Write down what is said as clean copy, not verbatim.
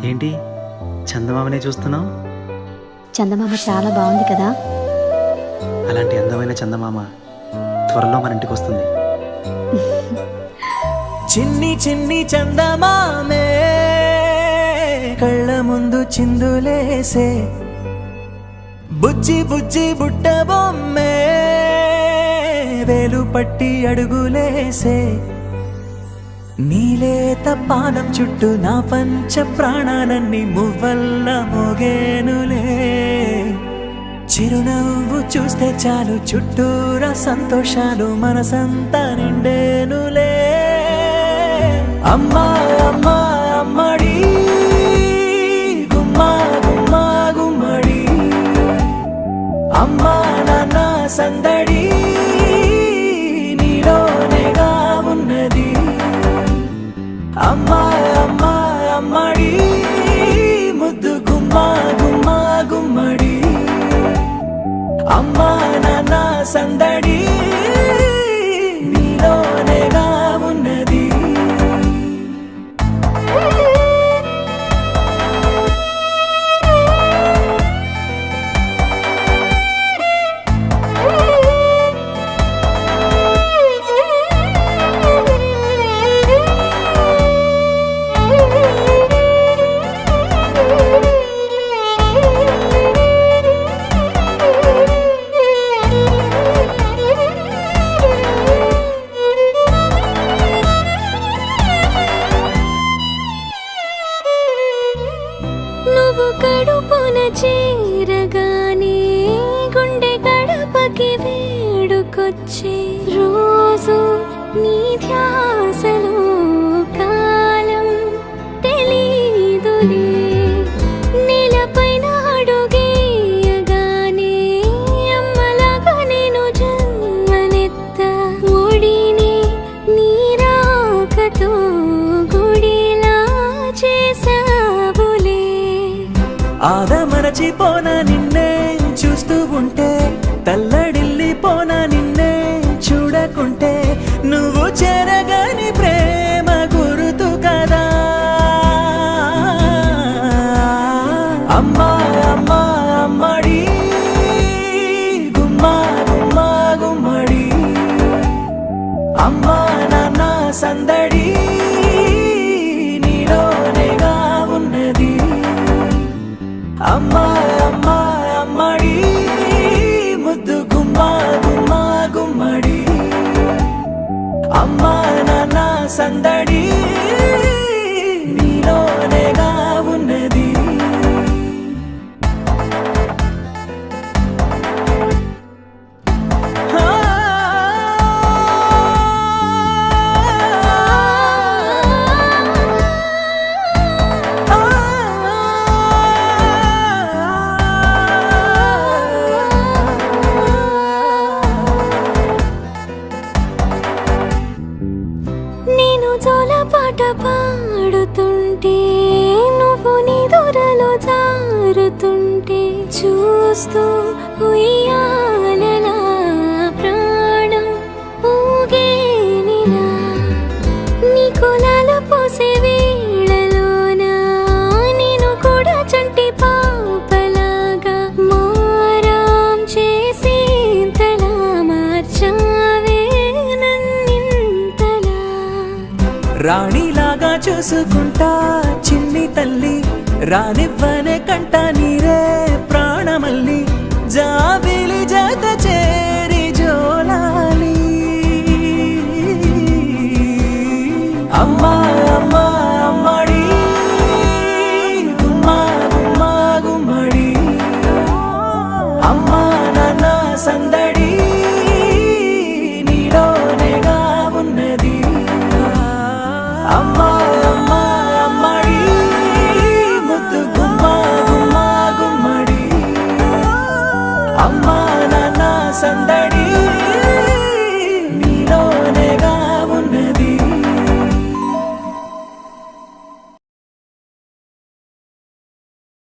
ఏంటి చందమామనే చూస్తున్నావు? చందమామ చాలా బాగుంది కదా. అలాంటి అందమైన చందమామ త్వరలో మన ఇంటికి వస్తుంది. చిన్ని చిన్ని చందమామే కళ్ళ ముందు చిందులేసే, బుజ్జి బుజ్జి బుట్ట బొమ్మే వేలు పట్టి అడుగులేసే, నీలేత పానం చుట్టూ నా పంచ ప్రాణాలన్నీ మువ్వల్ల మోగేనులే. చిరునవ్వు చూస్తే చాలు చుట్టూరా సంతోషాలు మనసంతా నిండేనులే. అమ్మా అమ్మా అమ్మడి గుమ్మా గుమ్మా గుమ్మడి, అమ్మా నాన్న సందడి నీలోనేగా ఉన్నది. అమ్మా అమ్మా అమ్మడి ముద్దు గుమ్మా గుమ్మా గుమ్మడి, అమ్మా నాన్న సందడి నీలోనేగా ఉన్నది. నువ్వు కడుపున చేరగానే గుండె గడపకి వేడుకొచ్చే రోజు నీ ధ్యాసలో కాలం తెలీదులే. నేలపైన అడుగేయగానే అమ్మలాగా నేను జన్మనెత్త, ఒడిని నీ రాకతో గుడిలా చేసావులే. ఆదమరచిపోన నిన్నే చూస్తూ ఉంటే, తల్లడిల్లిపోన నిన్నే చూడకుంటే, నువ్వు చెరగని ప్రేమ గురుతు కదా. అమ్మా అమ్మా అమ్మడి గుమ్మా గుమ్మా గుమ్మడి, అమ్మా నాన్న సందడి నీలోనేగా ఉన్నది. అమ్మా అమ్మా అమ్మడి ముద్దు గుమ్మా గుమ్మా గుమ్మడి, అమ్మా నాన్న సందడి నీలోనేగా ఉన్నది. నేను జోలపాట పాడుతుంటే, నువ్వు నీ దూరలో జారుతుంటే, చూస్తూ ఉయ్యాలలా ప్రాణం ఊగేనిలా. నీ కులాల పోసే వేళలోనా నేను కూడా చంటి పాపలాగా మారాం చేసేంతలా మార్చావే నన్నింతలా. రాణిలాగా చూసుకుంటా చిన్ని తల్లి, రానివ్వనే కంట నీరే